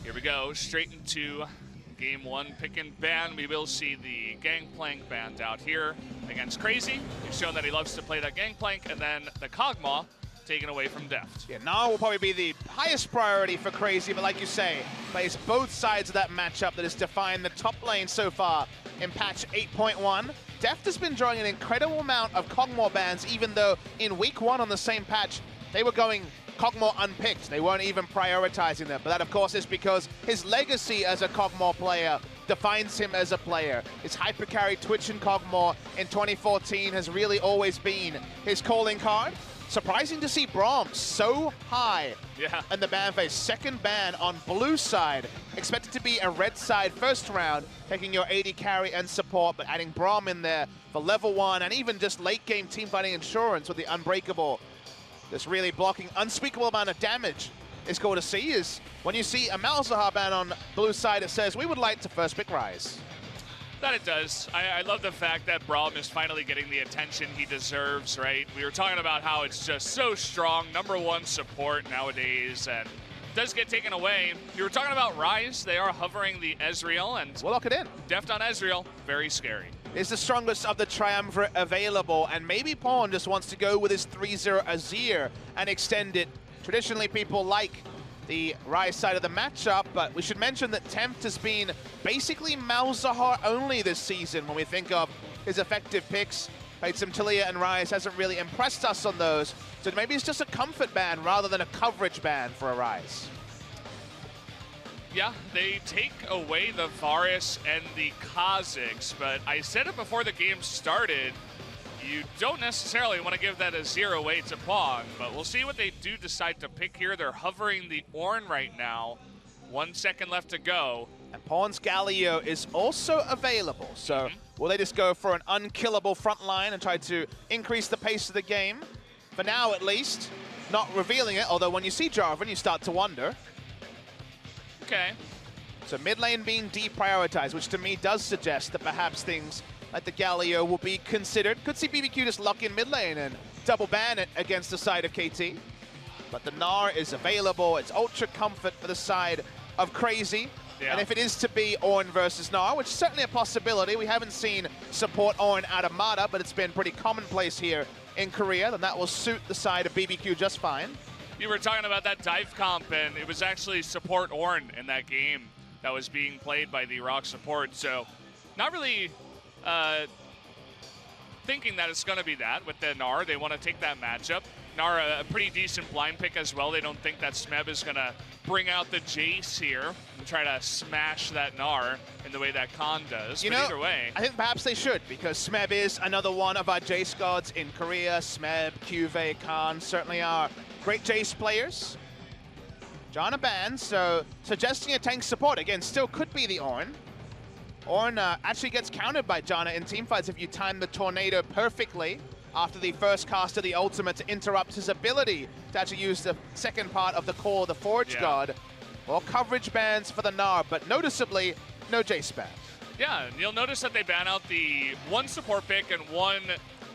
Here we go, straight into game one, pick and ban. We will see the Gangplank banned out here against Crazy. He's shown that he loves to play that Gangplank, and then the Kog'Maw taken away from Deft. Yeah, Gnar will probably be the highest priority for Crazy, but like you say, plays both sides of that matchup that has defined the top lane so far in patch 8.1. Deft has been drawing an incredible amount of Kog'Maw bans, even though in week one on the same patch, they were going Kog'Maw unpicked. They weren't even prioritizing them. But that, of course, is because his legacy as a Kog'Maw player defines him as a player. His hypercarry Twitch and Kog'Maw in 2014 has really always been his calling card. Surprising to see Braum so high in the ban phase. Second ban on blue side. Expected to be a red side first round, taking your AD carry and support, but adding Braum in there for level 1 and even just late game team fighting insurance with the Unbreakable. This really blocking unspeakable amount of damage is cool to see. Is when you see a Malzahar ban on blue side, it says we would like to first pick Ryze. That it does. I love the fact that Braum is finally getting the attention he deserves, right? We were talking about how it's just so strong, #1 support nowadays, and it does get taken away. You were talking about Ryze. They are hovering the Ezreal, and we'll lock it in. Deft on Ezreal, very scary. Is the strongest of the Triumvirate available, and maybe Pawn just wants to go with his 3-0 Azir and extend it. Traditionally, people like the Ryze side of the matchup, but we should mention that Tempt has been basically Malzahar only this season when we think of his effective picks. Played some Talia and Ryze, hasn't really impressed us on those, so maybe it's just a comfort ban rather than a coverage ban for a Ryze. Yeah, they take away the Varus and the Kha'Zix, but I said it before the game started, you don't necessarily want to give that Azir away to Pawn, but we'll see what they do decide to pick here. They're hovering the Ornn right now. 1 second left to go. And Pawn's Galio is also available, so will they just go for an unkillable front line and try to increase the pace of the game? For now, at least, not revealing it, although when you see Jarvan, you start to wonder. Okay. So mid lane being deprioritized, which to me does suggest that perhaps things like the Galio will be considered. Could see BBQ just lock in mid lane and double ban it against the side of KT. But the Gnar is available. It's ultra comfort for the side of Crazy. Yeah. And if it is to be Ornn versus Gnar, which is certainly a possibility, we haven't seen support Ornn out of Mata, but it's been pretty commonplace here in Korea, then that will suit the side of BBQ just fine. You were talking about that dive comp, and it was actually support Ornn in that game that was being played by the Rock support. So not really thinking that it's going to be that with the Gnar. They want to take that matchup. Gnar, a pretty decent blind pick as well. They don't think that Smeb is going to bring out the Jace here and try to smash that Gnar in the way that Khan does. But either way, I think perhaps they should, because Smeb is another one of our Jace gods in Korea. Smeb, Cuvee, Khan certainly are great Jace players. Janna banned, so suggesting a tank support. Again, still could be the Ornn. Ornn actually gets countered by Janna in teamfights if you time the Tornado perfectly after the first cast of the ultimate to interrupt his ability to actually use the second part of the core, the Forge God. Or coverage bans for the Gnar, but noticeably, no Jace ban. Yeah, and you'll notice that they ban out the 1 support pick and 1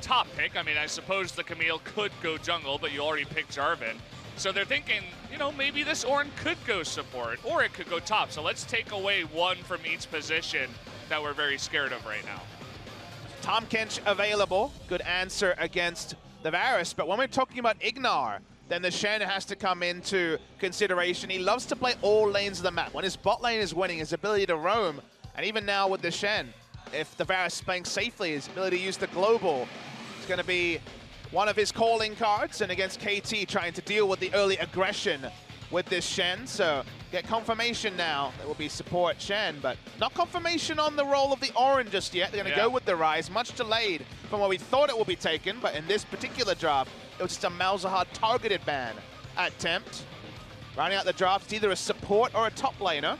top pick. I mean, I suppose the Camille could go jungle, but you already picked Jarvan. So they're thinking, you know, maybe this Ornn could go support, or it could go top. So let's take away 1 from each position that we're very scared of right now. Tahm Kench available. Good answer against the Varus. But when we're talking about Ignar, then the Shen has to come into consideration. He loves to play all lanes of the map. When his bot lane is winning, his ability to roam, and even now with the Shen, if the Varus is playing safely, his ability to use the global is going to be one of his calling cards. And against KT, trying to deal with the early aggression with this Shen. So get confirmation now. There will be support Shen, but not confirmation on the role of the Ornn just yet. They're going to go with the Ryze, much delayed from what we thought it would be taken, but in this particular draft, it was just a Malzahar targeted ban at Tempt. Rounding out the draft, it's either a support or a top laner.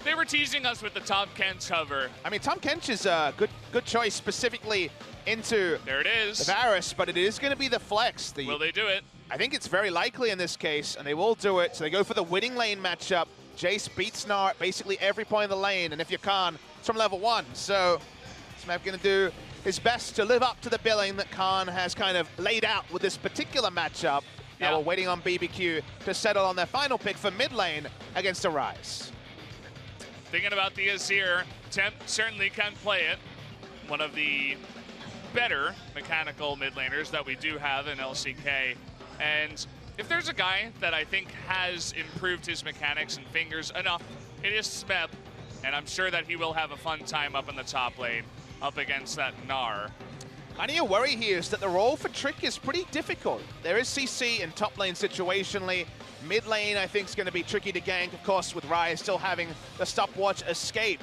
They were teasing us with the Tahm Kench hover. I mean, Tahm Kench is a good choice specifically into there it is. The Varus, but it is going to be the flex. Will they do it? I think it's very likely in this case, and they will do it. So they go for the winning lane matchup. Jace beats Gnar at basically every point of the lane, and if you can't, it's from level 1. So Smeb going to do his best to live up to the billing that Khan has kind of laid out with this particular matchup. Now we're waiting on BBQ to settle on their final pick for mid lane against Arise. Thinking about the Azir, Temp certainly can play it. One of the better mechanical mid laners that we do have in LCK. And if there's a guy that I think has improved his mechanics and fingers enough, it is Smeb. And I'm sure that he will have a fun time up in the top lane, up against that Gnar. Kind of your worry here is that the role for Trick is pretty difficult. There is CC in top lane situationally. Mid lane, I think, is going to be tricky to gank, of course, with Rise still having the stopwatch escape.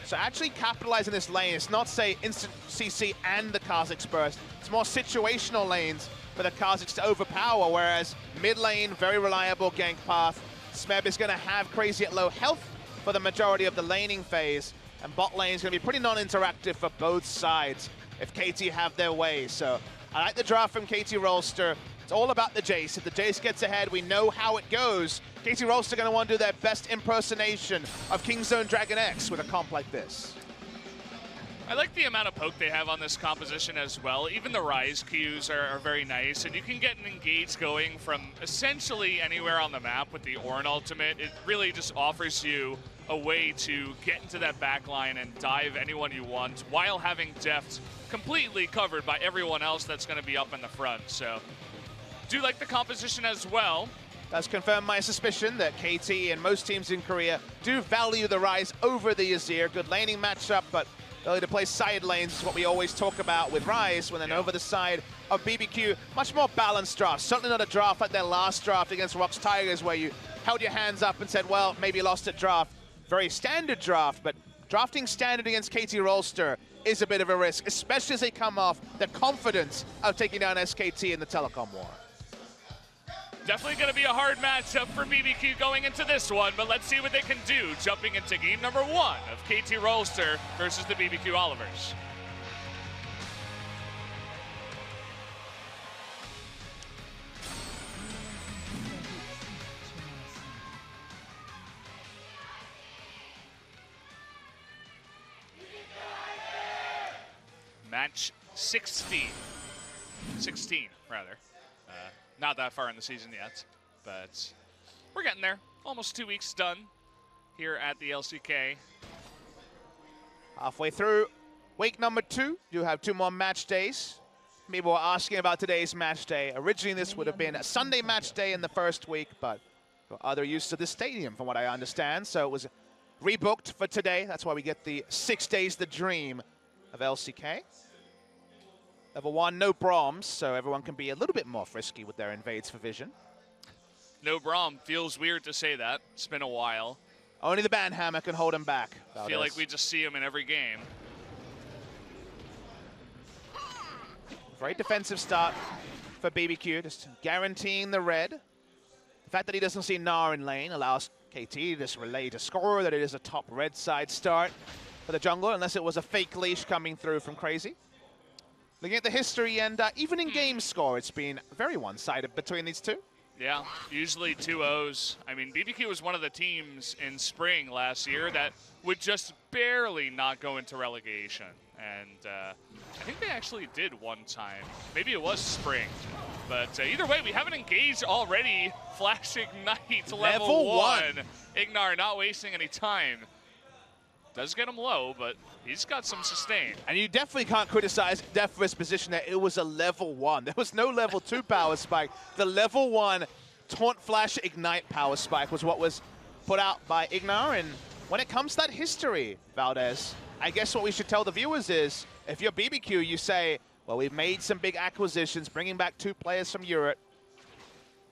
So actually capitalizing this lane, it's not, say, instant CC and the Kha'Zix burst. It's more situational lanes for the Kha'Zix to overpower, whereas mid lane, very reliable gank path. Smeb is going to have Crazy at low health for the majority of the laning phase, and bot lane is going to be pretty non-interactive for both sides if KT have their way. So I like the draft from KT Rolster. It's all about the Jace. If the Jace gets ahead, we know how it goes. KT Rolster going to want to do their best impersonation of Kingzone Dragon X with a comp like this. I like the amount of poke they have on this composition as well. Even the Rise Qs are very nice, and you can get an engage going from essentially anywhere on the map with the Ornn ultimate. It really just offers you a way to get into that back line and dive anyone you want while having Deft completely covered by everyone else that's going to be up in the front. So, do like the composition as well. Does confirm my suspicion that KT and most teams in Korea do value the Rise over the Azir. Good laning matchup, but ability to play side lanes is what we always talk about with Rise, when then over the side of BBQ, much more balanced draft. Certainly not a draft like their last draft against Rox Tigers, where you held your hands up and said, well, maybe you lost at draft. Very standard draft, but drafting standard against KT Rolster is a bit of a risk, especially as they come off the confidence of taking down SKT in the Telecom War. Definitely going to be a hard matchup for BBQ going into this one, but let's see what they can do jumping into game number 1 of KT Rolster versus the BBQ Olivers. Match 16, rather. Not that far in the season yet, but we're getting there. Almost 2 weeks done here at the LCK. Halfway through week number 2, you have 2 more match days. People were asking about today's match day. Originally, this would have been a Sunday match day in the first week, but got other use to the stadium, from what I understand. So it was rebooked for today. That's why we get the 6 days the dream of LCK. Level 1, no Brahms, so everyone can be a little bit more frisky with their invades for vision. No Braum. Feels weird to say that. It's been a while. Only the Banhammer can hold him back. I feel like we just see him in every game. Very defensive start for BBQ, just guaranteeing the red. The fact that he doesn't see Gnar in lane allows KT to just relay to score that it is a top red side start for the jungler, unless it was a fake leash coming through from Crazy. Looking at the history and even in game score, it's been very one-sided between these two. Yeah, usually 2-0s. I mean, BBQ was one of the teams in spring last year that would just barely not go into relegation. And I think they actually did one time. Maybe it was spring. But either way, we have an engage already. Flash Ignite level 1. Ignar not wasting any time. Does get him low, but he's got some sustain. And you definitely can't criticize Def for his position there. It was a level 1. There was no level 2 power spike. The level 1 Taunt Flash Ignite power spike was what was put out by Ignar. And when it comes to that history, Valdez, I guess what we should tell the viewers is, if you're BBQ, you say, well, we've made some big acquisitions, bringing back 2 players from Europe.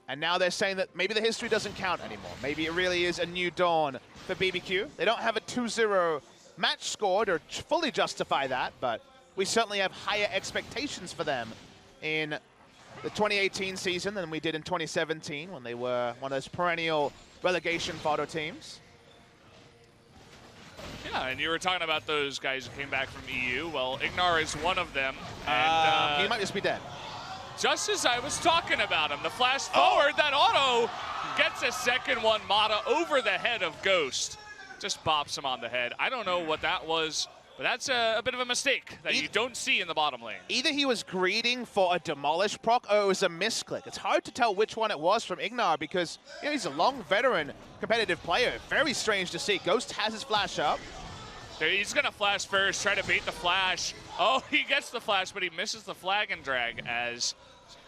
And now they're saying that maybe the history doesn't count anymore. Maybe it really is a new dawn for BBQ. They don't have a 2-0 match scored or fully justify that, but we certainly have higher expectations for them in the 2018 season than we did in 2017 when they were one of those perennial relegation fodder teams. Yeah, and you were talking about those guys who came back from EU. Well, Ignar is one of them. And, he might just be dead. Just as I was talking about him, the flash forward, that auto gets a second one. Mata over the head of Ghost. Just bops him on the head. I don't know what that was But that's a bit of a mistake that you don't see in the bottom lane. Either he was greeting for a demolish proc or it was a misclick. It's hard to tell which one it was from Ignar because he's a long veteran competitive player. Very strange to see. Ghost has his flash up. He's going to flash first, try to bait the flash. Oh, he gets the flash, but he misses the flag and drag as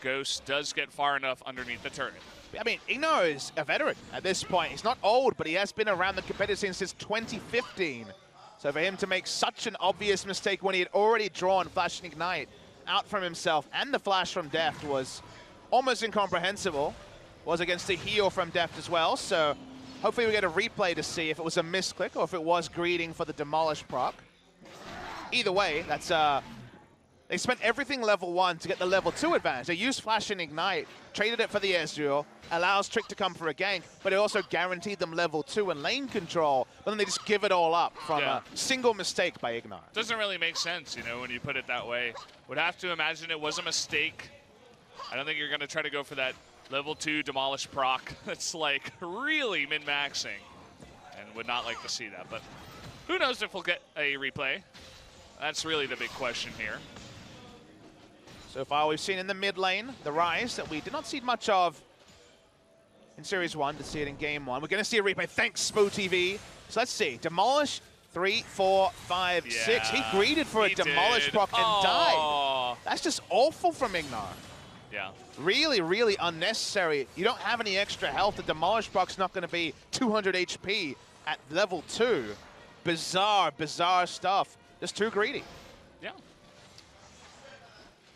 Ghost does get far enough underneath the turret. I mean, Ignar is a veteran at this point. He's not old, but he has been around the competitive scene since 2015. So for him to make such an obvious mistake when he had already drawn Flash and Ignite out from himself and the flash from Deft was almost incomprehensible. Was against the heal from Deft as well, so hopefully we get a replay to see if it was a misclick or if it was greeting for the demolish proc. Either way, that's they spent everything level 1 to get the level 2 advantage. They used Flash and Ignite, traded it for the Ezreal, allows Trick to come for a gank, but it also guaranteed them level 2 and lane control, but then they just give it all up from a single mistake by Ignar. Doesn't really make sense, you know, when you put it that way. Would have to imagine it was a mistake. I don't think you're going to try to go for that level 2 demolish proc. That's like really min-maxing, and would not like to see that. But who knows if we'll get a replay? That's really the big question here. So far we've seen in the mid lane, the rise that we did not see much of in Series 1 to see it in Game 1. We're going to see a replay. Thanks, Spoo TV. So let's see. Demolish, 3, 4, 5, 6. He greeted for a demolish proc and died. That's just awful from Ignar. Yeah. Really, really unnecessary. You don't have any extra health. The demolish proc's not going to be 200 HP at level 2. Bizarre, bizarre stuff. Just too greedy. Yeah.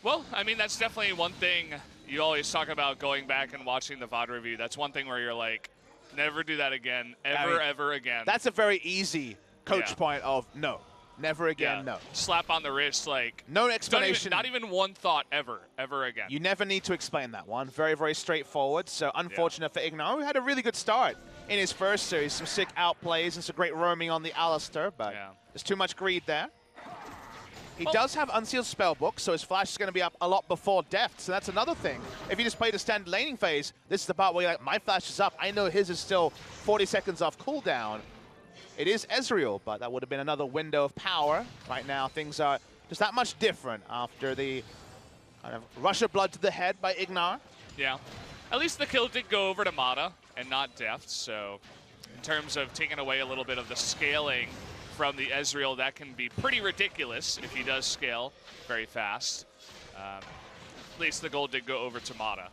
Well, I mean, that's definitely one thing you always talk about going back and watching the VOD review. That's one thing where you're like, never do that again, ever again. That's a very easy coach point of no, never again, no. Slap on the wrist, like. No explanation. Not even one thought ever again. You never need to explain that one. Very, very straightforward. So unfortunate for Ignar, who had a really good start in his first series. Some sick outplays and some great roaming on the Alistair, but there's too much greed there. He does have Unsealed Spellbook, so his flash is going to be up a lot before Deft, so that's another thing. If you just play the standard laning phase, this is the part where you're like, my flash is up. I know his is still 40 seconds off cooldown. It is Ezreal, but that would have been another window of power. Right now, things are just that much different after the kind of rush of blood to the head by Ignar. Yeah. At least the kill did go over to Mata and not Deft, so in terms of taking away a little bit of the scaling from the Ezreal, that can be pretty ridiculous if he does scale very fast. At least the gold did go over to Mata.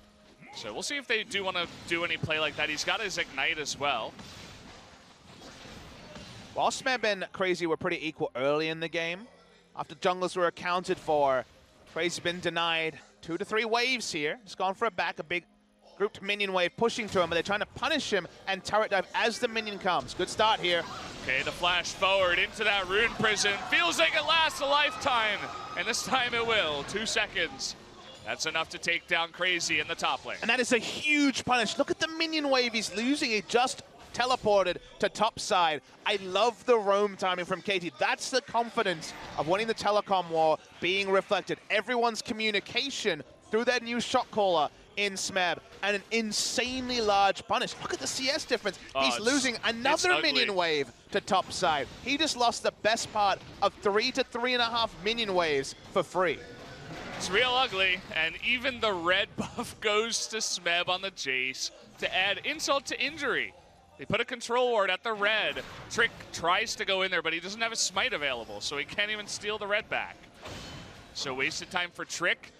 So we'll see if they do want to do any play like that. He's got his Ignite as well. While Smeb and Crazy were pretty equal early in the game, after junglers were accounted for, Crazy's been denied 2 to 3 waves here. He's gone for a big grouped minion wave pushing to him, but they're trying to punish him and turret dive as the minion comes. Good start here. Okay, the flash forward into that rune prison. Feels like it lasts a lifetime, and this time it will. 2 seconds. That's enough to take down Crazy in the top lane. And that is a huge punish. Look at the minion wave he's losing. He just teleported to top side. I love the roam timing from Katie. That's the confidence of winning the telecom war being reflected. Everyone's communication through that new shot caller in Smeb, and an insanely large punish. Look at the CS difference. He's losing another minion wave to top side. He just lost the best part of 3 to 3.5 minion waves for free. It's real ugly, and even the red buff goes to Smeb on the Jace to add insult to injury. They put a control ward at the red. Trick tries to go in there, but he doesn't have a smite available, so he can't even steal the red back. So wasted time for Trick.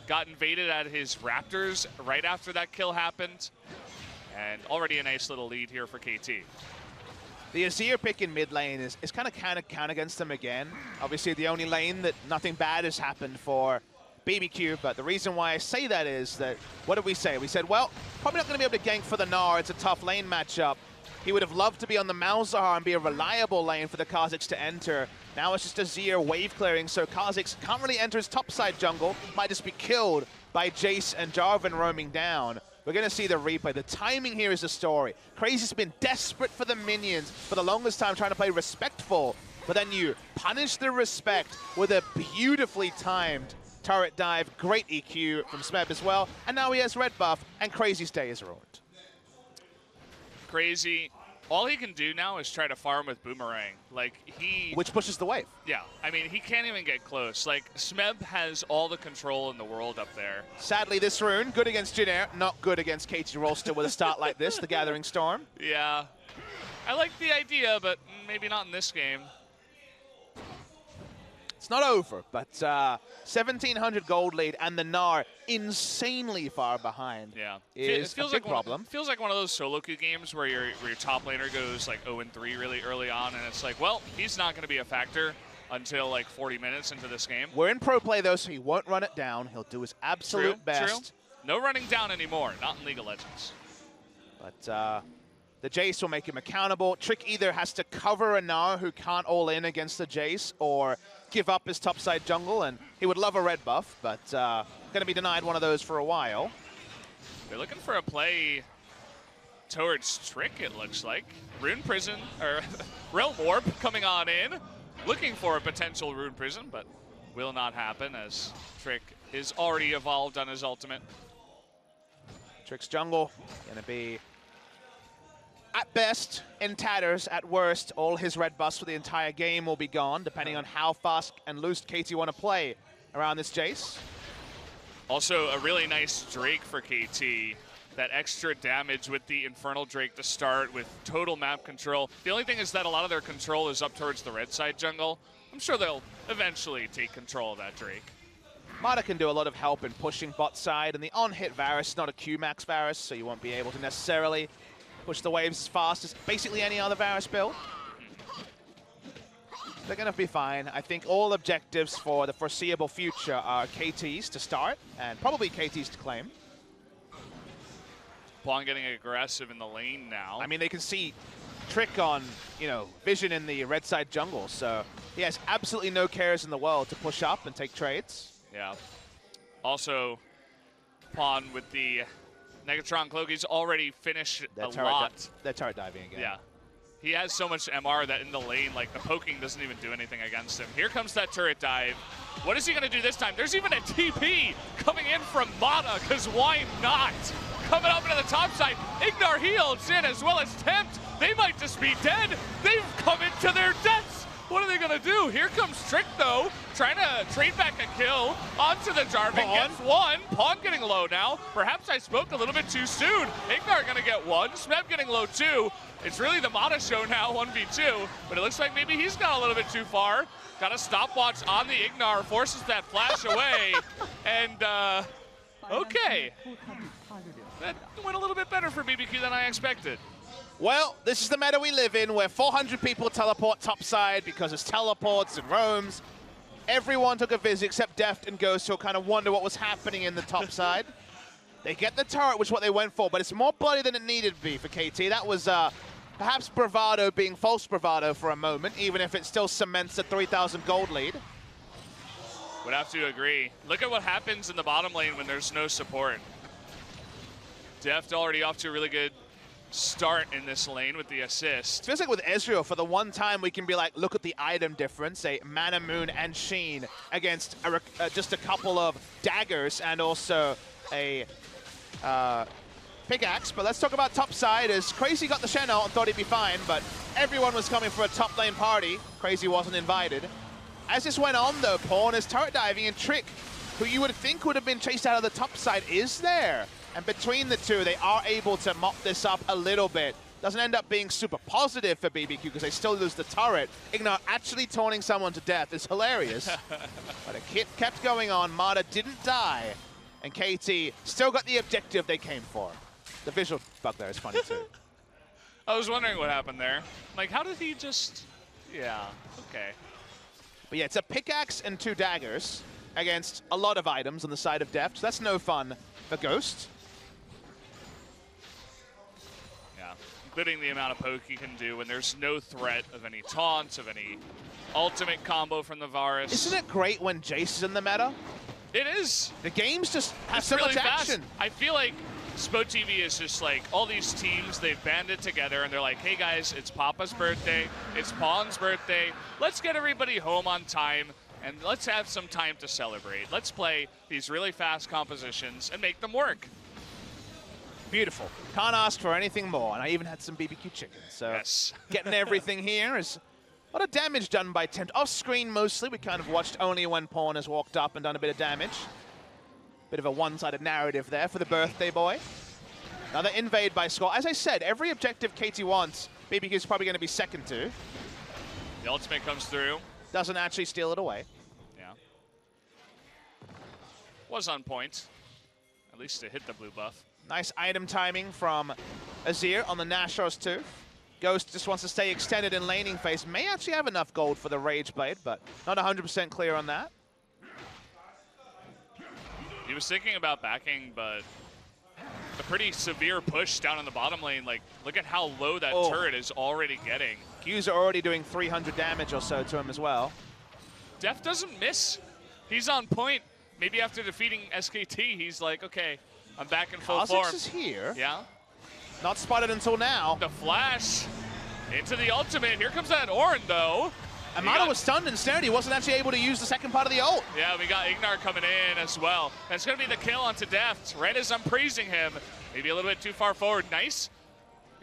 Got invaded at his Raptors right after that kill happened. And already a nice little lead here for KT. The Azir pick in mid lane is kind of count against them again. Obviously the only lane that nothing bad has happened for BBQ, but the reason why I say that is that, what did we say? We said, well, probably not going to be able to gank for the Gnar. It's a tough lane matchup. He would have loved to be on the Malzahar and be a reliable lane for the Kha'Zix to enter. Now it's just Azir wave clearing, so Kha'Zix can't really enter his topside jungle. Might just be killed by Jace and Jarvan roaming down. We're going to see the replay. The timing here is the story. Crazy's been desperate for the minions for the longest time, trying to play respectful, but then you punish the respect with a beautifully timed turret dive. Great EQ from Smeb as well. And now he has red buff, and Crazy's day is ruined. Crazy All he can do now is try to farm with Boomerang. Like, Which pushes the wave. Yeah, I mean, he can't even get close. Like, Smeb has all the control in the world up there. Sadly, this rune, good against Jin Air, not good against KT Rolster with a start like this, the Gathering Storm. Yeah. I like the idea, but maybe not in this game. It's not over, but 1,700 gold lead, and the Gnar insanely far behind. Yeah, Is it feels a big like problem. Feels like one of those solo queue games where your top laner goes like 0-3 really early on, and it's like, well, he's not going to be a factor until like 40 minutes into this game. We're in pro play though, so he won't run it down. He'll do his absolute best. True. No running down anymore, not in League of Legends. But the Jace will make him accountable. Trick either has to cover a Gnar who can't all in against the Jace, or give up his topside jungle, and he would love a red buff, but going to be denied one of those for a while. They're looking for a play towards Trick, it looks like. Rune Prison, or Realm Orb coming on in, looking for a potential Rune Prison, but will not happen as Trick is already evolved on his ultimate. Trick's jungle going to be, at best, in tatters. At worst, all his red buffs for the entire game will be gone, depending on how fast and loose KT want to play around this Jace. Also, a really nice Drake for KT. That extra damage with the Infernal Drake to start with total map control. The only thing is that a lot of their control is up towards the red side jungle. I'm sure they'll eventually take control of that Drake. Mata can do a lot of help in pushing bot side, and the on-hit Varus is not a Q-max Varus, so you won't be able to necessarily push the waves as fast as basically any other Varus build. They're going to be fine. I think all objectives for the foreseeable future are KTs to start, and probably KTs to claim. Pawn getting aggressive in the lane now. I mean, they can see Trick on, vision in the red side jungle, so he has absolutely no cares in the world to push up and take trades. Yeah. Also, Pawn with the Negatron Cloak, he's already finished a lot. They're turret diving again. Yeah. He has so much MR that in the lane, like, the poking doesn't even do anything against him. Here comes that turret dive. What is he going to do this time? There's even a TP coming in from Mata, because why not? Coming up into the top side, Ignar heals in as well as Tempt. They might just be dead. They've come into their deaths. What are they going to do? Here comes Trick, though, trying to trade back a kill onto the Jarvan. Gets one. Pawn getting low now. Perhaps I spoke a little bit too soon. Ignar going to get one. Smeb getting low, too. It's really the Mata show now, 1v2, but it looks like maybe he's gone a little bit too far. Got a stopwatch on the Ignar, forces that flash away, and okay. That went a little bit better for BBQ than I expected. Well, this is the meta we live in, where 400 people teleport topside because it's teleports and roams. Everyone took a visit except Deft and Ghost, who kind of wonder what was happening in the topside. They get the turret, which is what they went for, but it's more bloody than it needed to be for KT. That was perhaps bravado being false bravado for a moment, even if it still cements a 3,000 gold lead. Would have to agree. Look at what happens in the bottom lane when there's no support. Deft already off to a really good start in this lane with the assist. It feels like with Ezreal, for the one time we can be like, look at the item difference, a Mana Moon and Sheen against just a couple of daggers and also a pickaxe. But let's talk about top side, as Crazy got the Shen ult and thought he'd be fine, but everyone was coming for a top lane party. Crazy wasn't invited. As this went on though, Pawn is turret diving, and Trick, who you would think would have been chased out of the top side, is there. And between the two, they are able to mop this up a little bit. Doesn't end up being super positive for BBQ because they still lose the turret. Ignar actually taunting someone to death is hilarious. But it kept going on. Mata didn't die. And KT still got the objective they came for. The visual bug there is funny too. I was wondering what happened there. Like, how did he just... Yeah, okay. But yeah, it's a pickaxe and 2 daggers against a lot of items on the side of Deft. So that's no fun for Ghost. Including the amount of poke you can do when there's no threat of any taunts, of any ultimate combo from the Varus. Isn't it great when Jace is in the meta? It is. The games just have so really much fast. action. I feel like SpoTV is just like all these teams, they've banded together and they're like, hey guys, it's Papa's birthday, it's Pawn's birthday, let's get everybody home on time and let's have some time to celebrate. Let's play these really fast compositions and make them work. Beautiful. Can't ask for anything more. And I even had some BBQ chicken. So Yes. getting everything here is a lot of damage done by Tempt. Off screen mostly. We kind of watched only when Pawn has walked up and done a bit of damage. Bit of a one-sided narrative there for the birthday boy. Another invade by Score. As I said, every objective KT wants, BBQ is probably going to be second to. The ultimate comes through. Doesn't actually steal it away. Yeah. Was on point. At least to hit the blue buff. Nice item timing from Azir on the Nashor's too. Ghost just wants to stay extended in laning phase. May actually have enough gold for the Rage Blade, but not 100% clear on that. He was thinking about backing, but a pretty severe push down in the bottom lane. Like, look at how low that turret is already getting. Q's are already doing 300 damage or so to him as well. Def doesn't miss. He's on point. Maybe after defeating SKT, he's like, okay, I'm back in full form. Kha'Zix is here. Yeah. Not spotted until now. The flash into the ultimate. Here comes that Ornn, though. Amada was stunned and snared. He wasn't actually able to use the second part of the ult. Yeah, we got Ignar coming in as well. That's going to be the kill onto Deft. Right as I'm praising him. Maybe a little bit too far forward. Nice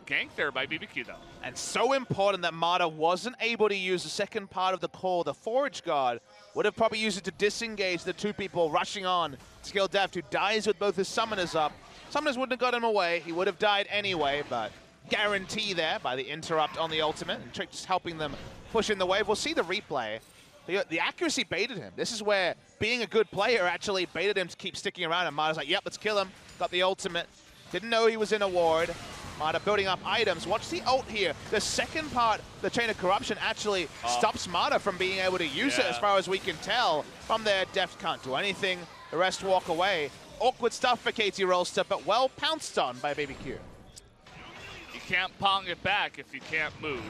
gank there by BBQ, though. And so important that Mata wasn't able to use the second part of the call. The Forage Guard would have probably used it to disengage the two people rushing on to kill Deft, who dies with both his summoners up. Summoners wouldn't have got him away. He would have died anyway, but guarantee there by the interrupt on the ultimate. And Trick just helping them push in the wave. We'll see the replay. The accuracy baited him. This is where being a good player actually baited him to keep sticking around. And Mata's like, yep, let's kill him. Got the ultimate. Didn't know he was in a ward. Mata building up items. Watch the ult here. The second part, the Chain of Corruption, actually stops Mata from being able to use it as far as we can tell. From there, Deft can't do anything. The rest walk away. Awkward stuff for KT Rolster, but well pounced on by BBQ. You can't pong it back if you can't move.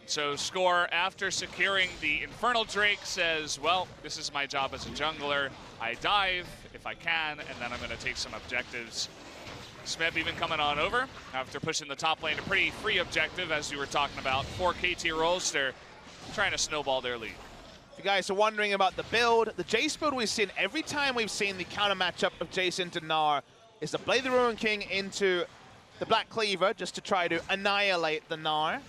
So Score, after securing the Infernal Drake, says, well, this is my job as a jungler. I dive if I can, and then I'm going to take some objectives. Smeb even coming on over after pushing the top lane. A pretty free objective, as you were talking about, for KT Rolster, trying to snowball their lead. If you guys are wondering about the build, the Jace build we've seen every time we've seen the counter matchup of Jace into Gnar is to play the Ruin King into the Black Cleaver just to try to annihilate the Gnar.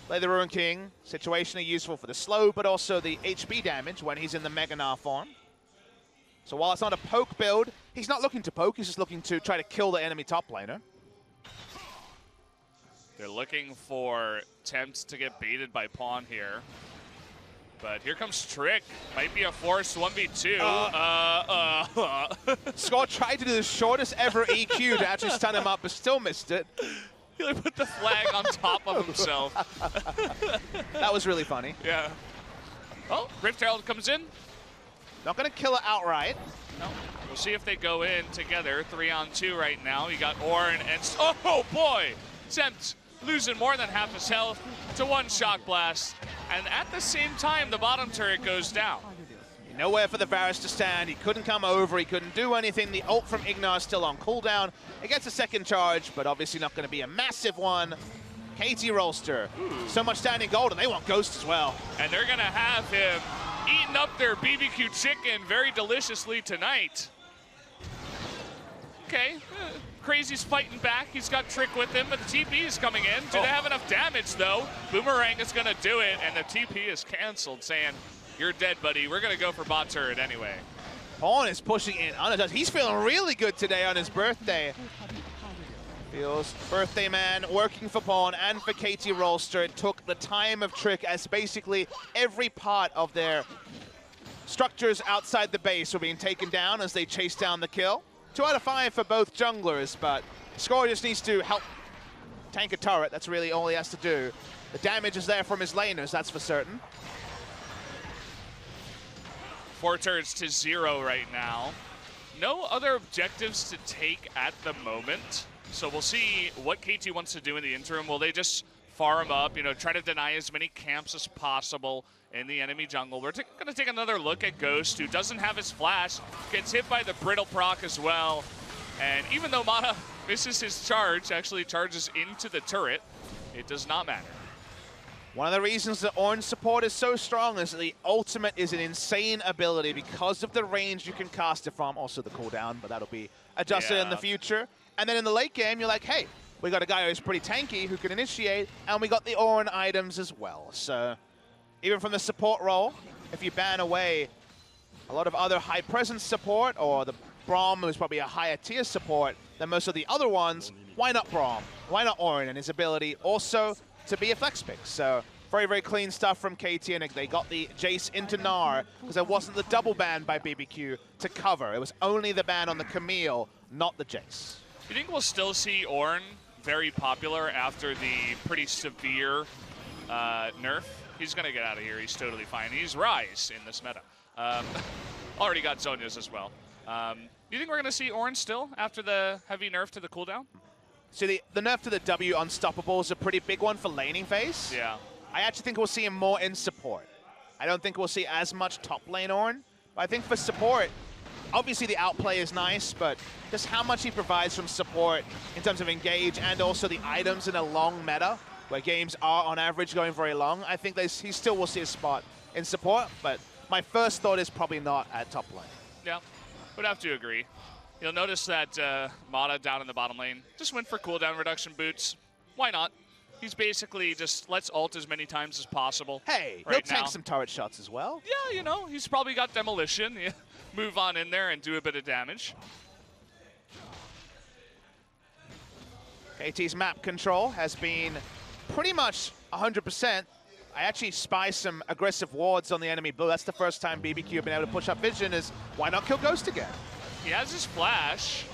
Play the Ruin King, situationally useful for the slow, but also the HP damage when he's in the Mega Gnar form. So while it's not a poke build, he's not looking to poke, he's just looking to try to kill the enemy top laner. They're looking for Tempt to get baited by Pawn here. But here comes Trick. Might be a forced 1v2. Score tried to do the shortest ever EQ to actually stun him up, but still missed it. He like put the flag on top of himself. That was really funny. Yeah. Oh, Rift Herald comes in. Not going to kill it outright. No. We'll see if they go in together. 3-on-2 right now. You got Ornn and... Oh, boy! Tempt losing more than half his health to one shock blast. And at the same time, the bottom turret goes down. Nowhere for the Varus to stand. He couldn't come over. He couldn't do anything. The ult from Ignar is still on cooldown. It gets a second charge, but obviously not going to be a massive one. KT Rolster. So much standing gold, and they want Ghost as well. And they're going to have him eating up their BBQ chicken very deliciously tonight. Okay, Crazy's fighting back. He's got Trick with him, but the TP is coming in. Do they have enough damage, though? Boomerang is going to do it, and the TP is canceled, saying, you're dead, buddy. We're going to go for bot turret anyway. Pawn is pushing in. He's feeling really good today on his birthday. Feels birthday man working for Pawn and for KT Rolster. It took the time of Trick as basically every part of their structures outside the base were being taken down as they chased down the kill. 2 out of 5 for both junglers, but Score just needs to help tank a turret. That's really all he has to do. The damage is there from his laners, that's for certain. 4 turrets to 0 right now. No other objectives to take at the moment. So we'll see what KT wants to do in the interim. Will they just farm up, you know, try to deny as many camps as possible in the enemy jungle? We're going to take another look at Ghost, who doesn't have his flash, gets hit by the brittle proc as well. And even though Mata misses his charge, actually charges into the turret, it does not matter. One of the reasons that Ornn's support is so strong is that the ultimate is an insane ability because of the range you can cast it from. Also the cooldown, but that'll be adjusted in the future. And then in the late game, you're like, hey, we got a guy who's pretty tanky who can initiate, and we got the Auron items as well. So even from the support role, if you ban away a lot of other high presence support, or the Braum, who's probably a higher tier support than most of the other ones, why not Braum? Why not Auron and his ability also to be a flex pick? So very, very clean stuff from KT, and they got the Jace into Gnar because there wasn't the double ban by BBQ to cover. It was only the ban on the Camille, not the Jace. You think we'll still see Auron very popular after the pretty severe nerf? He's going to get out of here. He's totally fine. He's Ryze in this meta. Already got Zhonya's as well. You think we're going to see Auron still after the heavy nerf to the cooldown? So the nerf to the W Unstoppable is a pretty big one for laning phase. Yeah. I actually think we'll see him more in support. I don't think we'll see as much top lane Auron. But I think for support, obviously the outplay is nice, but just how much he provides from support in terms of engage and also the items in a long meta, where games are on average going very long, I think he still will see a spot in support, but my first thought is probably not at top lane. Yeah, would have to agree. You'll notice that Mata down in the bottom lane just went for cooldown reduction boots. Why not? He's basically just lets ult as many times as possible. Hey, right he'll tank some turret shots as well. Yeah, you know, he's probably got demolition. Move on in there and do a bit of damage. KT's map control has been pretty much 100%. I actually spy some aggressive wards on the enemy blue. That's the first time BBQ have been able to push up vision. Is why not kill Ghost again? He has his flash,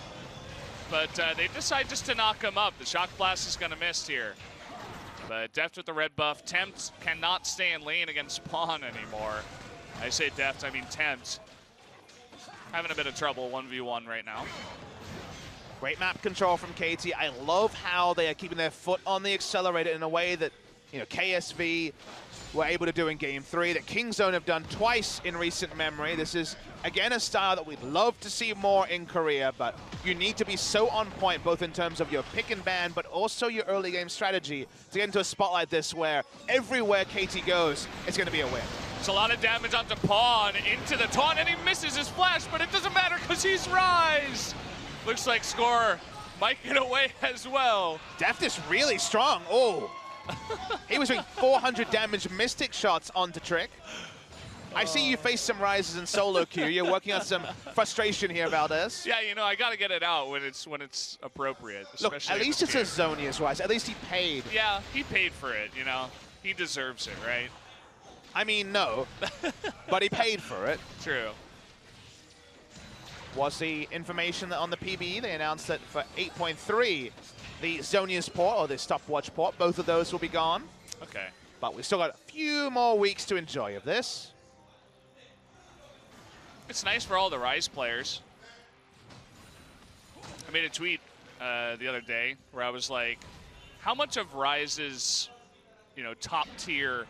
but they decide just to knock him up. The shock blast is going to miss here. But Deft with the red buff. Tempt cannot stay in lane against Spawn anymore. I say Deft, I mean Tempt. Having a bit of trouble 1v1 right now. Great map control from KT. I love how they are keeping their foot on the accelerator in a way that, you know, KSV were able to do in Game 3, that Kingzone have done twice in recent memory. This is, again, a style that we'd love to see more in Korea, but you need to be so on point, both in terms of your pick and ban, but also your early game strategy to get into a spot like this where everywhere KT goes, it's going to be a win. It's a lot of damage onto Pawn, into the taunt, and he misses his flash, but it doesn't matter because he's Ryze. Looks like Score might get away as well. Deft is really strong. Oh. He was doing 400 damage Mystic shots onto Trick. I see you face some rises in solo queue. You're working on some frustration here, Valdez. Yeah, you know, I got to get it out when it's appropriate. Look, at least it's a Zhonya's rise. At least he paid. Yeah, he paid for it, you know. He deserves it, right? I mean, no, but he paid for it. True. Was the information that on the PBE, they announced that for 8.3, the Zhonya's port, or the stopwatch port, both of those will be gone. Okay. But we've still got a few more weeks to enjoy of this. It's nice for all the Ryze players. I made a tweet the other day where I was like, how much of Ryze's, you know, top tier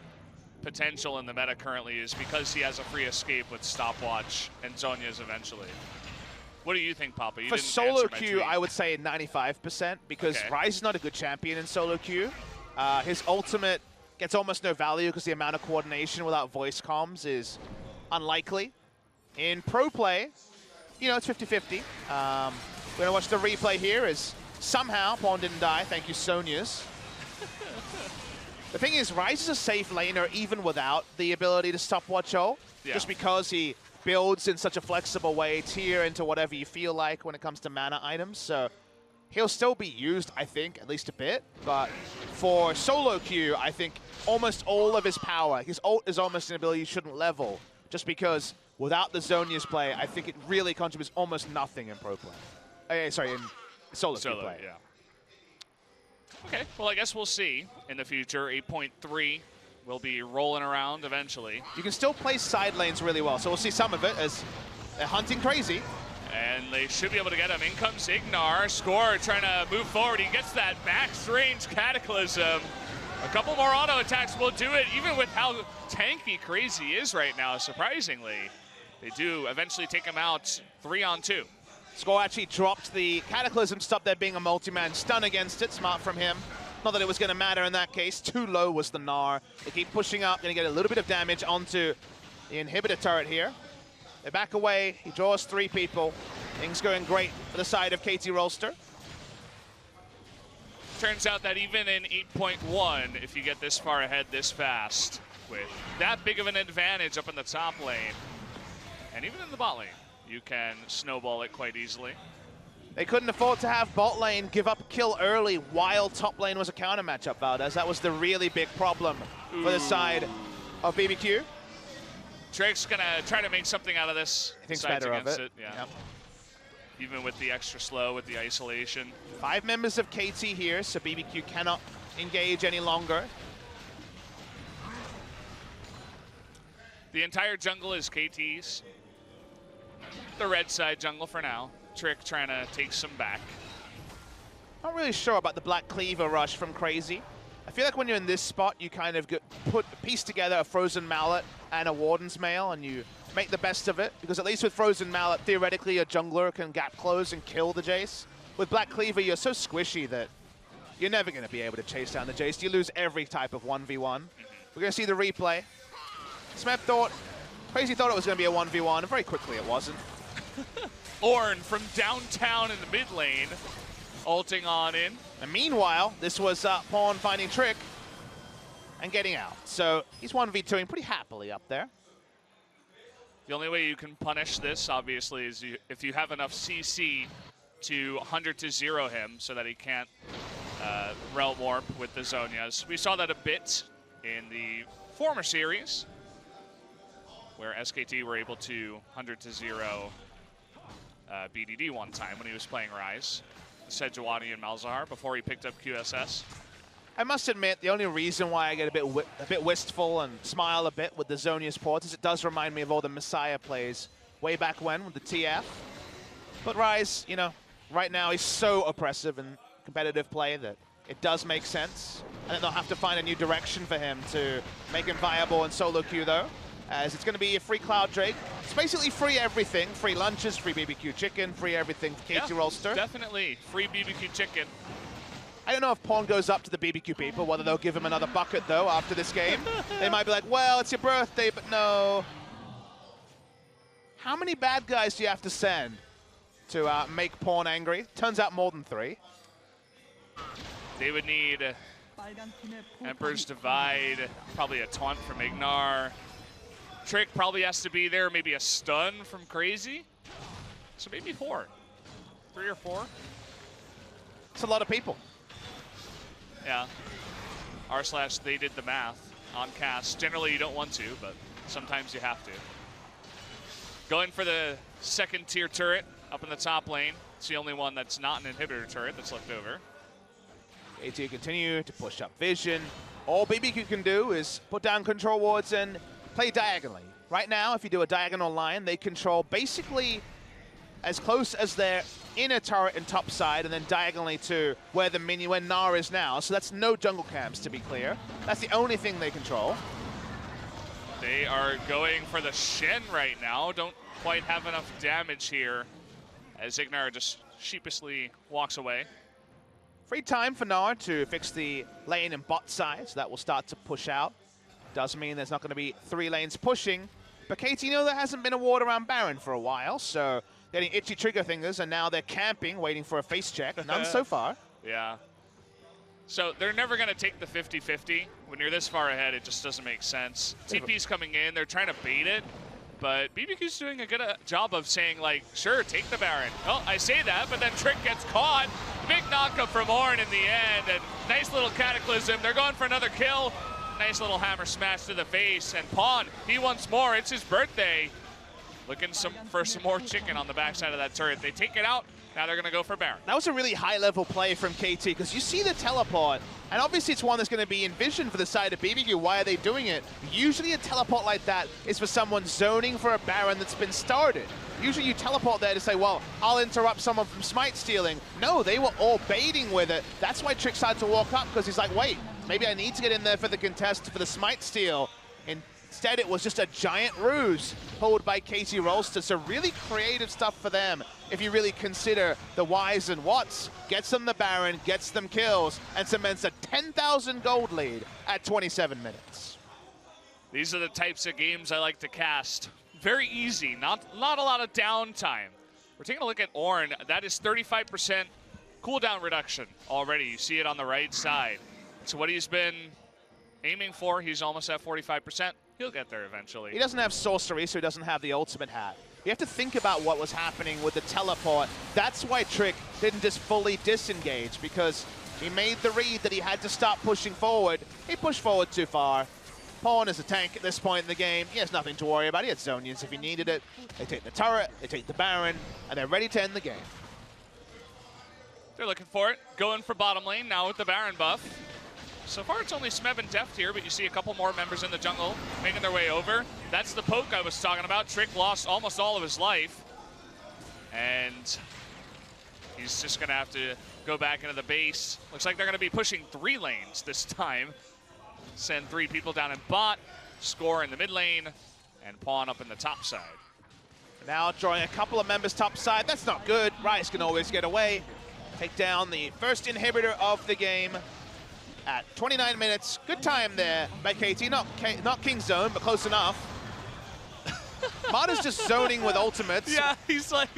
potential in the meta currently is because he has a free escape with stopwatch and Zhonya's eventually? What do you think, Papa? You For didn't solo answer my queue, tweet. I would say 95% because Okay. Ryze is not a good champion in solo queue. His ultimate gets almost no value because the amount of coordination without voice comms is unlikely. In pro play, you know, it's 50-50. We're going to watch the replay here as somehow Pawn didn't die. Thank you, Sonya's. The thing is, Ryze is a safe laner even without the ability to stopwatch ult, just because he builds in such a flexible way, tier into whatever you feel like when it comes to mana items. So he'll still be used, I think, at least a bit. But for solo queue, I think almost all of his power, his ult is almost an ability you shouldn't level, just because without the Zhonya's play, I think it really contributes almost nothing in pro play. Sorry, in solo queue play. Yeah. Okay, well, I guess we'll see in the future. 8.3 will be rolling around eventually. You can still play side lanes really well, so we'll see some of it as they're hunting crazy. And they should be able to get him. In comes Ignar. Score trying to move forward. He gets that max range Cataclysm. A couple more auto attacks will do it, even with how tanky Crazy is right now, surprisingly. They do eventually take him out 3-on-2. Score actually dropped the Cataclysm, stopped there being a multi-man stun against it. Smart from him. Not that it was going to matter in that case. Too low was the Gnar. They keep pushing up, going to get a little bit of damage onto the inhibitor turret here. They back away. He draws 3 people. Things going great for the side of KT Rolster. Turns out that even in 8.1, if you get this far ahead this fast, with that big of an advantage up in the top lane, and even in the bot lane, you can snowball it quite easily. They couldn't afford to have bot lane give up a kill early while top lane was a counter matchup, Valdez. That was the really big problem for the side of BBQ. Drake's gonna try to make something out of this. He thinks better of it. Yeah. Yep. Even with the extra slow, with the isolation. 5 members of KT here, so BBQ cannot engage any longer. The entire jungle is KT's. The red side jungle for now. Trick trying to take some back. Not really sure about the Black Cleaver rush from Crazy. I feel like when you're in this spot, you kind of piece together a Frozen Mallet and a Warden's Mail, and you make the best of it, because at least with Frozen Mallet, theoretically a jungler can gap close and kill the Jace. With Black Cleaver, you're so squishy that you're never going to be able to chase down the Jace. You lose every type of 1v1. We're going to see the replay. Crazy thought it was going to be a 1v1, and very quickly it wasn't. Ornn from downtown in the mid lane, ulting on in. And meanwhile, this was Pawn finding Trick and getting out. So he's 1v2ing pretty happily up there. The only way you can punish this, obviously, is if you have enough CC to 100-0 him so that he can't Realm Warp with the Zhonyas. We saw that a bit in the former series, where SKT were able to 100-0 BDD one time when he was playing Rise. Sejuani and Malzahar before he picked up QSS. I must admit, the only reason why I get a bit wistful and smile a bit with the Zhonya's port is it does remind me of all the Messiah plays way back when with the TF. But Rise, you know, right now he's so oppressive in competitive play that it does make sense. I think they'll have to find a new direction for him to make him viable in solo queue though, as it's going to be a free Cloud Drake. It's basically free everything. Free lunches, free BBQ chicken, free everything for KT Rolster. Definitely. Free BBQ chicken. I don't know if Pawn goes up to the BBQ people, whether they'll give him another bucket, though, after this game. They might be like, well, it's your birthday, but no. How many bad guys do you have to send to make Pawn angry? Turns out more than 3. They would need Emperor's Divide, probably a taunt from Ignar. Trick probably has to be there, maybe a stun from Crazy. So maybe 4. 3 or 4. It's a lot of people. Yeah. R/ they did the math on cast. Generally you don't want to, but sometimes you have to. Going for the second tier turret up in the top lane. It's the only one that's not an inhibitor turret that's left over. AT continue to push up vision. All BBQ can do is put down control wards and play diagonally. Right now, if you do a diagonal line, they control basically as close as their inner turret and top side, and then diagonally to where the where Gnar is now. So that's no jungle camps, to be clear. That's the only thing they control. They are going for the Shen right now. Don't quite have enough damage here, as Ignar just sheepishly walks away. Free time for Gnar to fix the lane and bot side, so that will start to push out. Does mean there's not going to be 3 lanes pushing. But KT know there hasn't been a ward around Baron for a while, so getting itchy trigger fingers, and now they're camping, waiting for a face check. None so far. Yeah. So they're never going to take the 50-50. When you're this far ahead, it just doesn't make sense. TP's coming in. They're trying to bait it. But BBQ's doing a good job of saying, like, sure, take the Baron. Well, I say that, but then Trick gets caught. Big knockup from Ornn in the end. And nice little Cataclysm. They're going for another kill. Nice little hammer smash to the face. And Pawn, he wants more. It's his birthday. Looking for some more chicken on the backside of that turret. They take it out. Now they're going to go for Baron. That was a really high-level play from KT, because you see the teleport, and obviously it's one that's going to be envisioned for the side of BBQ. Why are they doing it? Usually a teleport like that is for someone zoning for a Baron that's been started. Usually you teleport there to say, well, I'll interrupt someone from smite stealing. No, they were all baiting with it. That's why Trick started to walk up, because he's like, wait, maybe I need to get in there for the contest for the smite steal. Instead, it was just a giant ruse pulled by KT Rolster. So really creative stuff for them if you really consider the whys and whats. Gets them the Baron, gets them kills, and cements a 10,000 gold lead at 27 minutes. These are the types of games I like to cast. Very easy, not a lot of downtime. We're taking a look at Ornn. That is 35% cooldown reduction already. You see it on the right side. It's what he's been aiming for. He's almost at 45%. He'll get there eventually. He doesn't have sorcery, so he doesn't have the ultimate hat. You have to think about what was happening with the teleport. That's why Trick didn't just fully disengage, because he made the read that he had to stop pushing forward. He pushed forward too far. Pawn is a tank at this point in the game. He has nothing to worry about. He had Zonians if he needed it. They take the turret, they take the Baron, and they're ready to end the game. They're looking for it. Going for bottom lane now with the Baron buff. So far, it's only Smeb and Deft here, but you see a couple more members in the jungle making their way over. That's the poke I was talking about. Trick lost almost all of his life. And he's just going to have to go back into the base. Looks like they're going to be pushing 3 lanes this time. Send 3 people down in bot, score in the mid lane, and pawn up in the top side. Now drawing a couple of members top side. That's not good. Rice can always get away. Take down the first inhibitor of the game at 29 minutes. Good time there by KT. Not King Zone, but close enough. Mata's just zoning with ultimates. Yeah, he's like,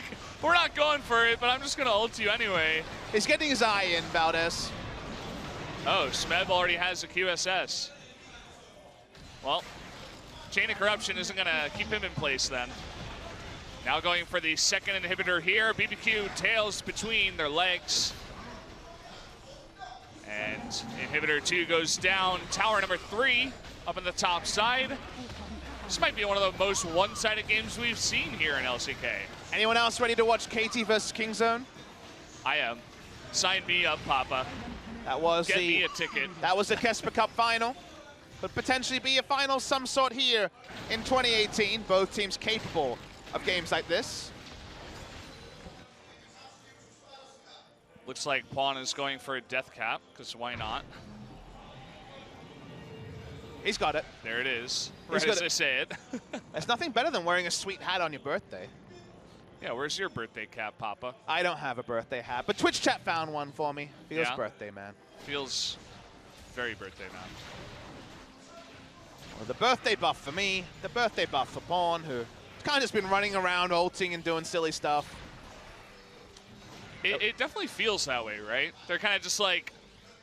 we're not going for it, but I'm just going to ult you anyway. He's getting his eye in, Valdez. Oh, Smeb already has a QSS. Well, Chain of Corruption isn't going to keep him in place then. Now going for the second inhibitor here. BBQ tails between their legs. And inhibitor 2 goes down. Tower number 3 up in the top side. This might be one of the most one-sided games we've seen here in LCK. Anyone else ready to watch KT versus King Zone? I am. Sign me up, Papa. That was Get me a ticket. That was the Kesper Cup final. Could potentially be a final some sort here in 2018. Both teams capable of games like this. Looks like Pawn is going for a death cap, because why not? He's got it. There it is, right as I say it. There's nothing better than wearing a sweet hat on your birthday. Yeah, where's your birthday cap, Papa? I don't have a birthday hat, but Twitch chat found one for me. Feels Yeah. birthday, man. Feels very birthday, man. Well, the birthday buff for me, the birthday buff for Pawn, who kind of just been running around, ulting and doing silly stuff. It definitely feels that way, right? They're kind of just like,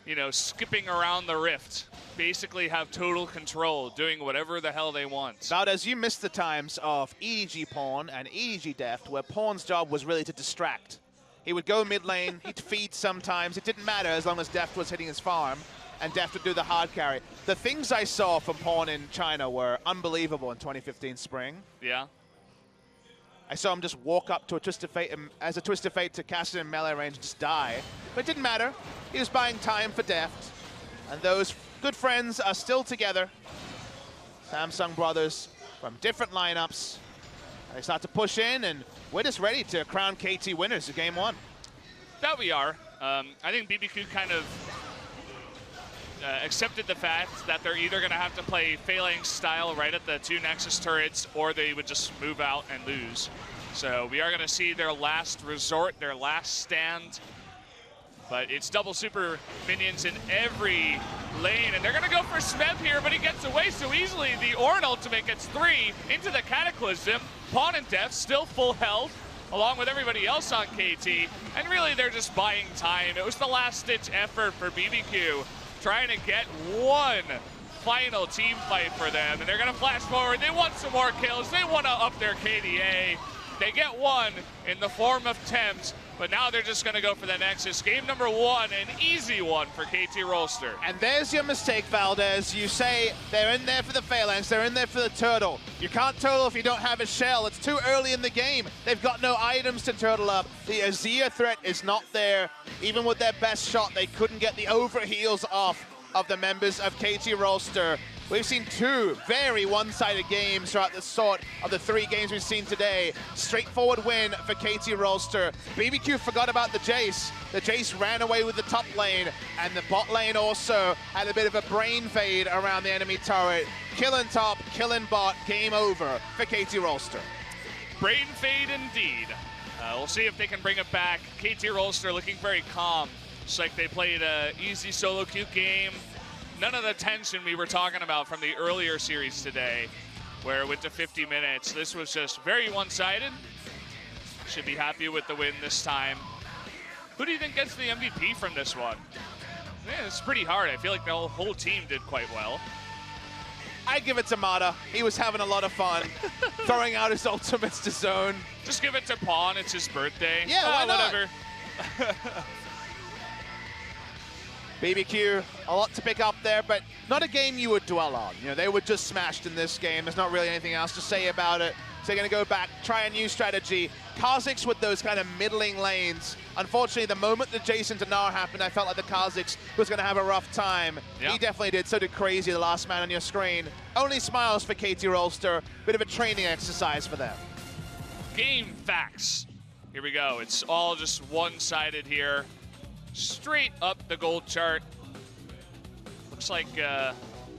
you know, skipping around the rift. Basically have total control, doing whatever the hell they want. Valdez, you missed the times of EDG Pawn and EDG Deft, where Pawn's job was really to distract. He would go mid lane, he'd feed sometimes. It didn't matter as long as Deft was hitting his farm, and Deft would do the hard carry. The things I saw from Pawn in China were unbelievable in 2015 Spring. Yeah. I saw him just walk up to a Twist of Fate, as a Twist of Fate to cast it in melee range and just die. But it didn't matter. He was buying time for Deft. And those good friends are still together. Samsung brothers from different lineups. And they start to push in, and we're just ready to crown KT winners of Game 1. That we are. I think BBQ kind of accepted the fact that they're either going to have to play Phalanx style right at the 2 Nexus turrets, or they would just move out and lose. So we are going to see their last resort, their last stand. But it's double super minions in every lane, and they're going to go for Smeb here, but he gets away so easily. The Ornn ultimate gets 3 into the Cataclysm. Pawn and Deft still full health, along with everybody else on KT. And really, they're just buying time. It was the last-ditch effort for BBQ, trying to get one final team fight for them. And they're going to flash forward. They want some more kills. They want to up their KDA. They get one in the form of Thames, but now they're just going to go for the Nexus. Game number 1, an easy one for KT Rolster. And there's your mistake, Valdez. You say they're in there for the Phalanx, they're in there for the turtle. You can't turtle if you don't have a shell. It's too early in the game. They've got no items to turtle up. The Azir threat is not there. Even with their best shot, they couldn't get the overheals off of the members of KT Rolster. We've seen 2 very one-sided games throughout the sort of the 3 games we've seen today. Straightforward win for KT Rolster. BBQ forgot about the Jace. The Jace ran away with the top lane, and the bot lane also had a bit of a brain fade around the enemy turret. Killing top, killing bot, game over for KT Rolster. Brain fade indeed. We'll see if they can bring it back. KT Rolster looking very calm. It's like they played an easy solo queue game. None of the tension we were talking about from the earlier series today, where it went to 50 minutes. This was just very one-sided. Should be happy with the win this time. Who do you think gets the MVP from this one? Man, it's pretty hard. I feel like the whole team did quite well. I give it to Mata. He was having a lot of fun, throwing out his ultimates to zone. Just give it to Pawn. It's his birthday. Yeah, why not? Whatever. BBQ, a lot to pick up there, but not a game you would dwell on. You know, they were just smashed in this game. There's not really anything else to say about it. So they're going to go back, try a new strategy. Kha'Zix with those kind of middling lanes. Unfortunately, the moment that Jason to Gnar happened, I felt like the Kha'Zix was going to have a rough time. Yep. He definitely did. So did Crazy, the last man on your screen. Only smiles for KT Rolster. Bit of a training exercise for them. Game facts. Here we go. It's all just one-sided here. Straight up the gold chart. Looks like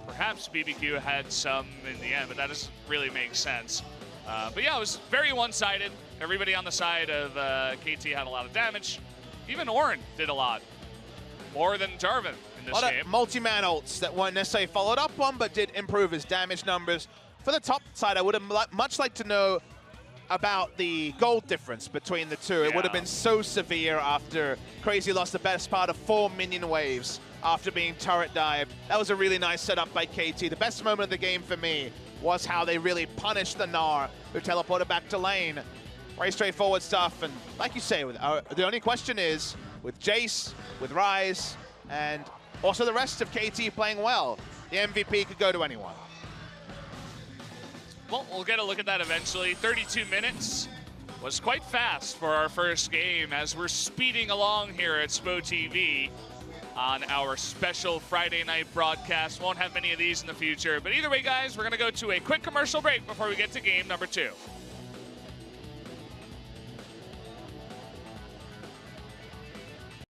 perhaps BBQ had some in the end, but that doesn't really make sense. But yeah, it was very one-sided. Everybody on the side of KT had a lot of damage. Even Orin did a lot. More than Jarvan in this A lot game. of multi-man ults that weren't necessarily followed up on, but did improve his damage numbers. For the top side, I would have much liked to know about the gold difference between the two. It would have been so severe after Crazy lost the best part of 4 minion waves after being turret dived. That was a really nice setup by KT. The best moment of the game for me was how they really punished the Gnar, who teleported back to lane. Very straightforward stuff, and like you say, the only question is, with Jace, with Ryze, and also the rest of KT playing well, the MVP could go to anyone. Well, we'll get a look at that eventually. 32 minutes was quite fast for our first game as we're speeding along here at SPO TV on our special Friday night broadcast. Won't have many of these in the future, but either way, guys, we're going to go to a quick commercial break before we get to game number 2.